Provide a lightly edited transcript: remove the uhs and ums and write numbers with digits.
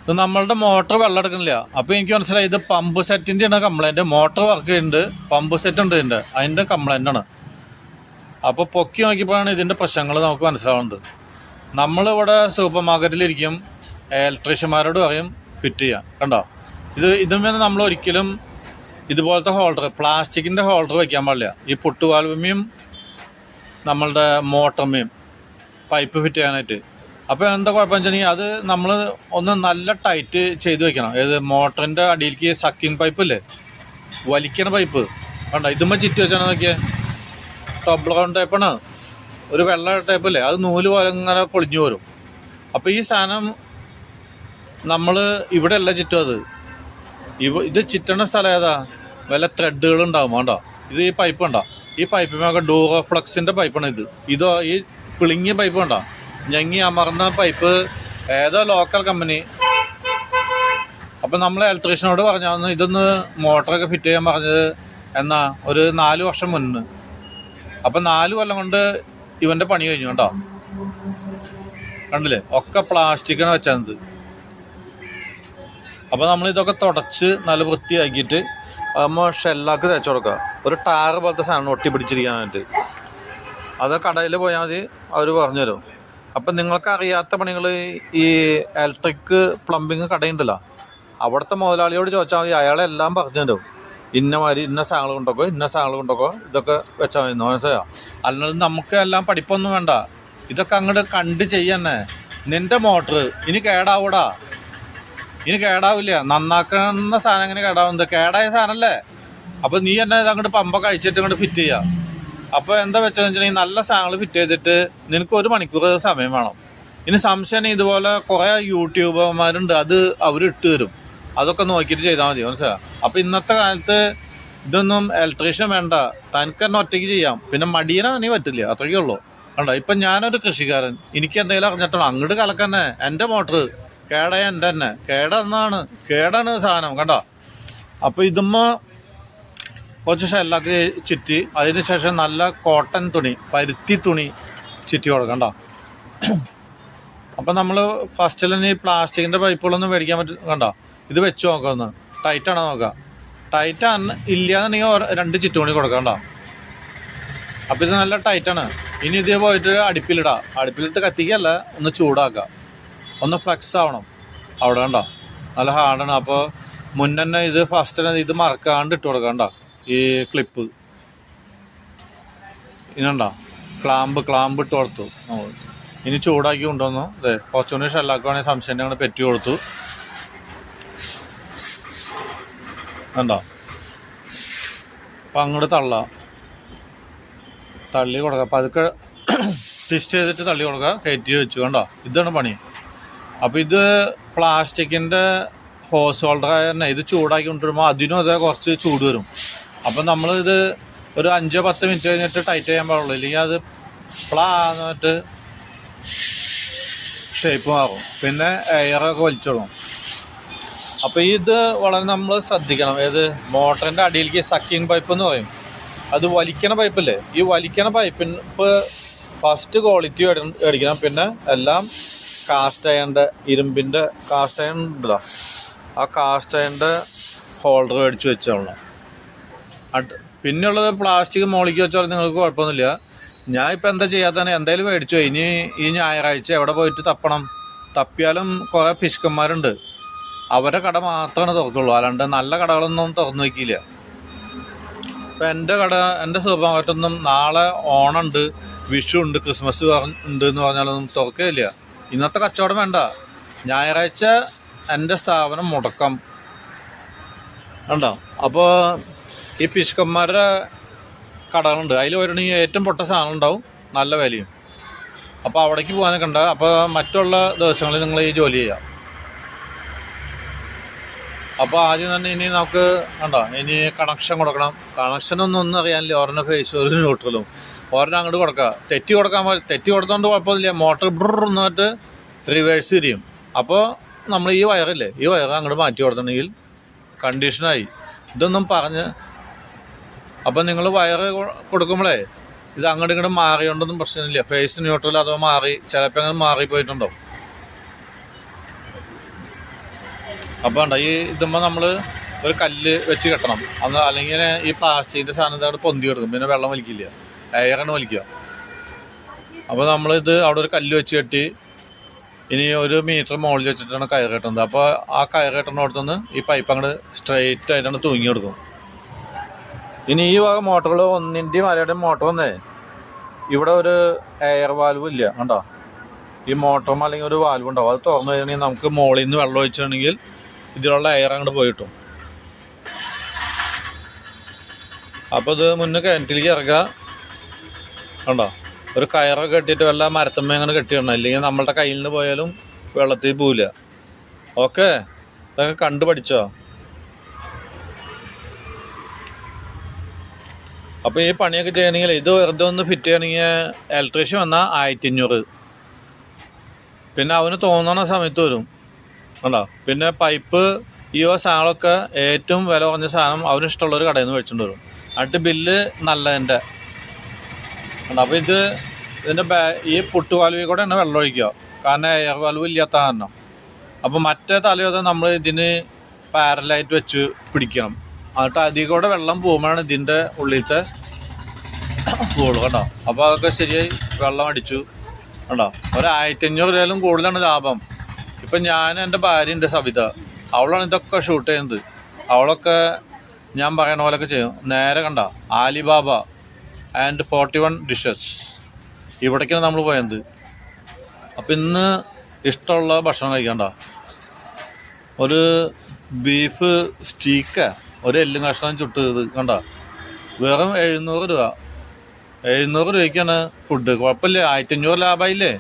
ഇത് നമ്മളുടെ മോട്ടർ വെള്ളം എടുക്കുന്നില്ല. അപ്പോൾ എനിക്ക് മനസ്സിലായി ഇത് പമ്പ് സെറ്റിൻ്റെയാണ് കംപ്ലൈൻറ്റ്. മോട്ടർ വർക്ക് ചെയ്യുന്നുണ്ട്, പമ്പ് സെറ്റ് ഉണ്ട് അതിൻ്റെ കംപ്ലൈൻ്റാണ്. അപ്പോൾ പൊക്കി നോക്കിയപ്പോഴാണ് ഇതിൻ്റെ പ്രശ്നങ്ങൾ നമുക്ക് മനസ്സിലാവുന്നത്. നമ്മളിവിടെ സൂപ്പർ മാർക്കറ്റിലിരിക്കും, ഇലക്ട്രീഷ്യന്മാരോട് പറയും ഫിറ്റ് ചെയ്യാം. കണ്ടോ, ഇതുമേ നമ്മൾ ഒരിക്കലും ഇതുപോലത്തെ ഹോൾഡർ, പ്ലാസ്റ്റിക്കിൻ്റെ ഹോൾഡർ വയ്ക്കാൻ പാടില്ല. ഈ പുട്ടുവാൽവമ്മയും നമ്മളുടെ മോട്ടർമയും പൈപ്പ് ഫിറ്റ് ചെയ്യാനായിട്ട്. അപ്പോൾ എന്താ കുഴപ്പമെന്ന് വെച്ചിട്ടുണ്ടെങ്കിൽ അത് നമ്മൾ ഒന്ന് നല്ല ടൈറ്റ് ചെയ്ത് വെക്കണം. ഏത് മോട്ടറിൻ്റെ അടിയിലേക്ക് സക്കിങ് പൈപ്പില്ലേ, വലിക്കണ പൈപ്പ് കണ്ടോ, ഇതുമ്പോൾ ചുറ്റി വെച്ചാണ് നോക്കിയേ. ടോപ്പ് ഗ്രൗണ്ട് ടൈപ്പാണ്, ഒരു വെള്ള ടൈപ്പല്ലേ, അത് നൂല് പോലെ ഇങ്ങനെ പൊളിഞ്ഞു വരും. അപ്പോൾ ഈ സാധനം നമ്മൾ ഇവിടെ അല്ല ചുറ്റും, അത് ഇത് ചുറ്റണ സ്ഥലം ഏതാ, വല്ല ത്രെഡുകളുണ്ടാവും. കണ്ടോ, ഇത് ഈ പൈപ്പ് ഉണ്ടോ, ഈ പൈപ്പിനൊക്കെ ഡൂറോഫ്ലക്സിൻ്റെ പൈപ്പാണ് ഇത്. ഇതോ ഈ പിളിങ്ങിയ പൈപ്പ് കണ്ടോ, ഞങ്ങി അമർന്ന പൈപ്പ്, ഏതോ ലോക്കൽ കമ്പനി. അപ്പം നമ്മൾ ഇലക്ട്രീഷ്യനോട് പറഞ്ഞാൽ ഇതൊന്ന് മോട്ടറൊക്കെ ഫിറ്റ് ചെയ്യാൻ പറഞ്ഞത് എന്നാ ഒരു 4 വർഷം മുന്നേ. അപ്പം 4 കൊല്ലം കൊണ്ട് ഇവൻ്റെ പണി കഴിഞ്ഞു. കേട്ടോ, കണ്ടില്ലേ, ഒക്കെ പ്ലാസ്റ്റിക്കാണ് വെച്ചത്. അപ്പോൾ നമ്മളിതൊക്കെ തുടച്ച് നല്ല വൃത്തിയാക്കിയിട്ട് നമ്മൾ ഷെല്ലാക്ക് തേച്ച് കൊടുക്കുക. ഒരു ടാറ് പോലത്തെ സാധനം ഒട്ടി പിടിച്ചിരിക്കാനായിട്ട്. അത് കടയിൽ പോയാൽ മതി, അവർ പറഞ്ഞുതരും. അപ്പം നിങ്ങൾക്ക് അറിയാത്ത പണികൾ ഈ ഇലക്ട്രിക് പ്ലംബിങ് കടയുണ്ടല്ലോ, അവിടുത്തെ മുതലാളിയോട് ചോദിച്ചാൽ മതി, അയാളെല്ലാം പറഞ്ഞു തരും. ഇന്നമാതിരി ഇന്ന സാധനങ്ങൾ കൊണ്ടൊക്കെ ഇതൊക്കെ വെച്ചാൽ മതി, മനസ്സിലായോ? അല്ലാതെ നമുക്ക് എല്ലാം പഠിപ്പൊന്നും വേണ്ട, ഇതൊക്കെ അങ്ങോട്ട് കണ്ട് ചെയ്യന്നെ. നിൻ്റെ മോട്ടർ ഇനി കേടാവൂടാ, ഇനി കേടാവില്ല. നന്നാക്കുന്ന സാധനം എങ്ങനെ കേടാവുന്നത്? കേടായ സാധനമല്ലേ. അപ്പോൾ നീ തന്നെ അങ്ങോട്ട് പമ്പൊക്കെ അഴിച്ചിട്ട് ഇങ്ങോട്ട് ഫിറ്റ് ചെയ്യുക. അപ്പോൾ എന്താ വെച്ചതെന്ന് വെച്ചിട്ടുണ്ടെങ്കിൽ നല്ല സാധനങ്ങൾ ഫിറ്റ് ചെയ്തിട്ട് നിനക്ക് 1 മണിക്കൂർ സമയം വേണം. ഇനി സംശയം ഇതുപോലെ കുറേ യൂട്യൂബർമാരുണ്ട്, അത് അവർ ഇട്ട് തരും. അതൊക്കെ നോക്കിയിട്ട് ചെയ്താൽ മതി, മനസ്സിലായോ? അപ്പോൾ ഇന്നത്തെ കാലത്ത് ഇതൊന്നും ഇലക്ട്രീഷ്യൻ വേണ്ട, തനിക്ക് തന്നെ ഒറ്റയ്ക്ക് ചെയ്യാം. പിന്നെ മടിയനാണെങ്കിൽ പറ്റില്ല, അത്രയ്ക്കേ ഉള്ളൂ. കണ്ടോ, ഇപ്പം ഞാനൊരു കൃഷിക്കാരൻ, എനിക്ക് എന്തെങ്കിലും അറിഞ്ഞിട്ടാണ് അങ്ങോട്ട് കലക്കന്നെ. എൻ്റെ മോട്ടർ കേടായ എൻ്റെ തന്നെ കേടാണ് സാധനം. കണ്ടോ, അപ്പോൾ ഇതുമ്മ കുറച്ച് ഷെല്ലാക്കി ചുറ്റി, അതിന് ശേഷം നല്ല കോട്ടൺ തുണി, പരുത്തി തുണി ചുറ്റി കൊടുക്കണ്ട. അപ്പം നമ്മൾ ഫസ്റ്റിൽ തന്നെ ഈ പ്ലാസ്റ്റിക്കിൻ്റെ പൈപ്പുകളൊന്നും മേടിക്കാൻ പറ്റും. കണ്ടോ, ഇത് വെച്ച് നോക്കാം, ഒന്ന് ടൈറ്റാണോ നോക്കാം. ടൈറ്റ് ഇല്ലയെന്നുണ്ടെങ്കിൽ 2 ചുറ്റുമണി കൊടുക്കണ്ട. അപ്പോൾ ഇത് നല്ല ടൈറ്റാണ്. ഇനി ഇത് പോയിട്ട് അടുപ്പിലിട്ട് കത്തിക്കല്ല, ഒന്ന് ചൂടാക്കുക, ഒന്ന് ഫ്ലെക്സ് ആവണം. അവിടെ കണ്ടോ, നല്ല ഹാർഡാണ്. അപ്പോൾ മുന്നേ ഇത് ഫസ്റ്റ് തന്നെ ഇത് മറക്കാണ്ട് ഇട്ട് കൊടുക്കണ്ട. ഈ ക്ലിപ്പ് ഇനുണ്ടോ, ക്ലാമ്പ് ഇട്ട് കൊടുത്തു. ഇനി ചൂടാക്കി കൊണ്ടുവന്നു. അതെ, കുറച്ചുകൂടി ഷെല്ലാക്കുവാണെങ്കിൽ സംശയം ഞങ്ങൾ പെറ്റി കൊടുത്തു. കണ്ടോ, അപ്പം അങ്ങോട്ട് തള്ളി കൊടുക്കുക. അപ്പം അതൊക്കെ ട്വിസ്റ്റ് ചെയ്തിട്ട് തള്ളി കൊടുക്കുക, കയറ്റി വെച്ചു. കണ്ടോ, ഇതാണ് പണി. അപ്പോൾ ഇത് പ്ലാസ്റ്റിക്കിൻ്റെ ഹോസ് ഹോൾഡറായ തന്നെ ഇത് ചൂടാക്കി കൊണ്ടുവരുമ്പോൾ അതിനും അതേ കുറച്ച് ചൂട് വരും. അപ്പം നമ്മളിത് ഒരു 5-10 മിനിറ്റ് കഴിഞ്ഞിട്ട് ടൈറ്റ് ചെയ്യാൻ പാടുള്ളൂ, ഇല്ലെങ്കിൽ അത് പ്ലാന്നിട്ട് ഷേപ്പ് മാറും, പിന്നെ എയറൊക്കെ വലിച്ചിടും. അപ്പോൾ ഇത് വളരെ നമ്മൾ ശ്രദ്ധിക്കണം. ഏത് മോട്ടറിൻ്റെ അടിയിലേക്ക് സക്കിങ് പൈപ്പ് എന്ന് പറയും, അത് വലിക്കണ പൈപ്പല്ലേ. ഈ വലിക്കണ പൈപ്പിന് ഇപ്പോൾ ഫസ്റ്റ് ക്വാളിറ്റി മേടിക്കണം. പിന്നെ എല്ലാം കാസ്റ്റ് അയണിൻ്റെ, ഇരുമ്പിൻ്റെ കാസ്റ്റ് അയൺ ഉണ്ടല്ലോ, ആ കാസ്റ്റ് അയണിൻ്റെ ഹോൾഡർ മേടിച്ച് വെച്ചോളണം. പിന്നെയുള്ളത് പ്ലാസ്റ്റിക് മോളിക്ക് വെച്ചാൽ നിങ്ങൾക്ക് കുഴപ്പമൊന്നുമില്ല. ഞാൻ ഇപ്പോൾ എന്താ ചെയ്യാത്തതാണ്, എന്തായാലും മേടിച്ചു. ഇനി ഈ ഞായറാഴ്ച എവിടെ പോയിട്ട് തപ്പിയാലും കുറേ പിശുക്കന്മാരുണ്ട്, അവരുടെ കട മാത്രമാണ് തുറക്കുള്ളൂ, അല്ലാണ്ട് നല്ല കടകളൊന്നും തുറന്നു വയ്ക്കില്ല. ഇപ്പം എൻ്റെ സൂപ്പർ മാർക്കറ്റൊന്നും നാളെ ഓണമുണ്ട്, വിഷു ഉണ്ട്, ക്രിസ്മസ് ഉണ്ട് എന്ന് പറഞ്ഞാലൊന്നും തുറക്കുകയില്ല. ഇന്നത്തെ കച്ചവടം വേണ്ട, ഞായറാഴ്ച എൻ്റെ സ്ഥാപനം മുടക്കം. ഉണ്ടോ, അപ്പോൾ ഈ പിശുക്കന്മാരുടെ കടകളുണ്ട്, അതിൽ വരണമെങ്കിൽ ഏറ്റവും പൊട്ട സാധനം ഉണ്ടാവും, നല്ല വിലയും. അപ്പോൾ അവിടേക്ക് പോകാനൊക്കെ ഉണ്ട്. അപ്പോൾ മറ്റുള്ള ദിവസങ്ങളിൽ നിങ്ങൾ ഈ ജോലി ചെയ്യാം. അപ്പോൾ ആദ്യം തന്നെ ഇനി നമുക്ക് ഇനി കണക്ഷൻ കൊടുക്കണം. കണക്ഷനൊന്നും അറിയാനില്ല, ഓരോ ഫേസ് ഒരു ന്യൂട്രലും ഓരോ അങ്ങോട്ട് കൊടുക്കുക. തെറ്റി കൊടുത്തോണ്ട് കുഴപ്പമില്ല, മോട്ടർ എന്നിട്ട് റിവേഴ്സ് തിരിയും. അപ്പോൾ നമ്മൾ ഈ വയറില്ലേ, ഈ വയർ അങ്ങോട്ട് മാറ്റി കൊടുത്തിട്ടുണ്ടെങ്കിൽ കണ്ടീഷനായി. ഇതൊന്നും പറഞ്ഞ് അപ്പം നിങ്ങൾ വയറ് കൊടുക്കുമ്പോഴേ ഇത് അങ്ങോട്ടും ഇങ്ങോട്ടും മാറിയോണ്ടൊന്നും പ്രശ്നമില്ല. ഫേസ് ന്യൂട്രൽ അതോ മാറി ചിലപ്പോൾ അങ്ങനെ മാറിപ്പോയിട്ടുണ്ടോ. അപ്പോൾ വേണ്ട ഈ ഇതുമ്പോൾ നമ്മൾ ഒരു കല്ല് വെച്ച് കെട്ടണം. അന്ന് അല്ലെങ്കിൽ ഈ പ്ലാസ്റ്റിക്കിൻ്റെ സാധനം അവിടെ പൊന്തി കിടക്കും, പിന്നെ വെള്ളം വലിക്കില്ല, എയറാണ് വലിക്കുക. അപ്പോൾ നമ്മളിത് അവിടെ ഒരു കല്ല് വെച്ച് കെട്ടി ഇനി 1 മീറ്റർ മുകളിൽ വെച്ചിട്ടാണ് കയർ കെട്ടുന്നത്. അപ്പോൾ ആ കയർ കെട്ടുന്നിടത്തുനിന്ന് ഈ പൈപ്പ് അങ്ങോട്ട് സ്ട്രെയിറ്റ് ആയിട്ടാണ് തൂങ്ങി കൊടുക്കും. ഇനി ഈ വക മോട്ടറുകൾ ഒന്നിൻ്റെയും അരയുടെയും മോട്ടർ വന്നേ ഇവിടെ ഒരു എയർ വാൽവ് ഇല്ല കണ്ടോ. ഈ മോട്ടറും അല്ലെങ്കിൽ ഒരു വാൽവ് ഉണ്ടാവും, അത് തുറന്നു കഴിഞ്ഞാൽ നമുക്ക് മുകളിൽ നിന്ന് വെള്ളം ഒഴിച്ചിട്ടുണ്ടെങ്കിൽ ഇതിലുള്ള എയർ അങ്ങോട്ട് പോയിട്ടും. അപ്പോൾ ഇത് മുന്നേ കിണറ്റിലേക്ക് ഇറക്കുക കണ്ടോ. ഒരു കയറൊക്കെ കെട്ടിയിട്ട് വല്ല മരത്തമ്മ അങ്ങനെ കെട്ടിയിടണം, ഇല്ലെങ്കിൽ നമ്മളുടെ കയ്യിൽ നിന്ന് പോയാലും വെള്ളത്തിൽ പോവില്ല. ഓക്കെ, ഇതൊക്കെ കണ്ടു പഠിച്ചോ. അപ്പോൾ ഈ പണിയൊക്കെ ചെയ്യണമെങ്കിൽ ഇത് വെറുതെ ഒന്ന് ഫിറ്റ് ചെയ്യണമെങ്കിൽ ഇലക്ട്രീഷ്യൻ വന്നാൽ 1500. പിന്നെ അവന് തോന്നണ സമയത്ത് വരും കണ്ടോ. പിന്നെ പൈപ്പ് ഈ സാധനങ്ങളൊക്കെ ഏറ്റവും വില കുറഞ്ഞ സാധനം അവന് ഇഷ്ടമുള്ളൊരു കടയിൽ നിന്ന് മേടിച്ചുകൊണ്ട് വരും. എന്നിട്ട് ബില്ല് നല്ലതിൻ്റെ കണ്ടോ. അപ്പോൾ ഇതിൻ്റെ ഈ പുട്ട് വാൽവിൽ കൂടെയാണ് വെള്ളം ഒഴിക്കുക, കാരണം എയർ വാൽവ് ഇല്ലാത്ത കാരണം. അപ്പോൾ മറ്റേ തലയൊക്കെ നമ്മൾ ഇതിന് പാരലായിട്ട് വെച്ച് പിടിക്കണം. എന്നിട്ട് അതിൽ കൂടെ വെള്ളം പോകുമ്പോഴാണ് ഇതിൻ്റെ ഉള്ളിലത്തെ പോകുള്ളൂ കേട്ടോ. അപ്പോൾ അതൊക്കെ ശരിയായി വെള്ളം അടിച്ചു കേട്ടോ. 1500 രൂപയിലും കൂടുതലാണ് ലാഭം. ഇപ്പം ഞാൻ എൻ്റെ ഭാര്യ ഉണ്ട് സവിത, അവളാണ് ഇതൊക്കെ ഷൂട്ട് ചെയ്യുന്നത്. അവളൊക്കെ ഞാൻ പറയണ പോലെയൊക്കെ ചെയ്യും. നേരെ കണ്ട ആലിബാബ ആൻഡ് 41 ഡിഷസ് ഇവിടേക്കാണ് നമ്മൾ പോയത്. അപ്പം ഇന്ന് ഇഷ്ടമുള്ള ഭക്ഷണം കഴിക്കണ്ട. ഒരു ബീഫ് സ്റ്റീക്ക്, ഒരു എല്ലും കഷ്ണം ചുട്ട് കണ്ട, വെറും 700 രൂപ. 700 രൂപയ്ക്കാണ് ഫുഡ്. കുഴപ്പമില്ല, 1500 ലാഭമായില്ലേ.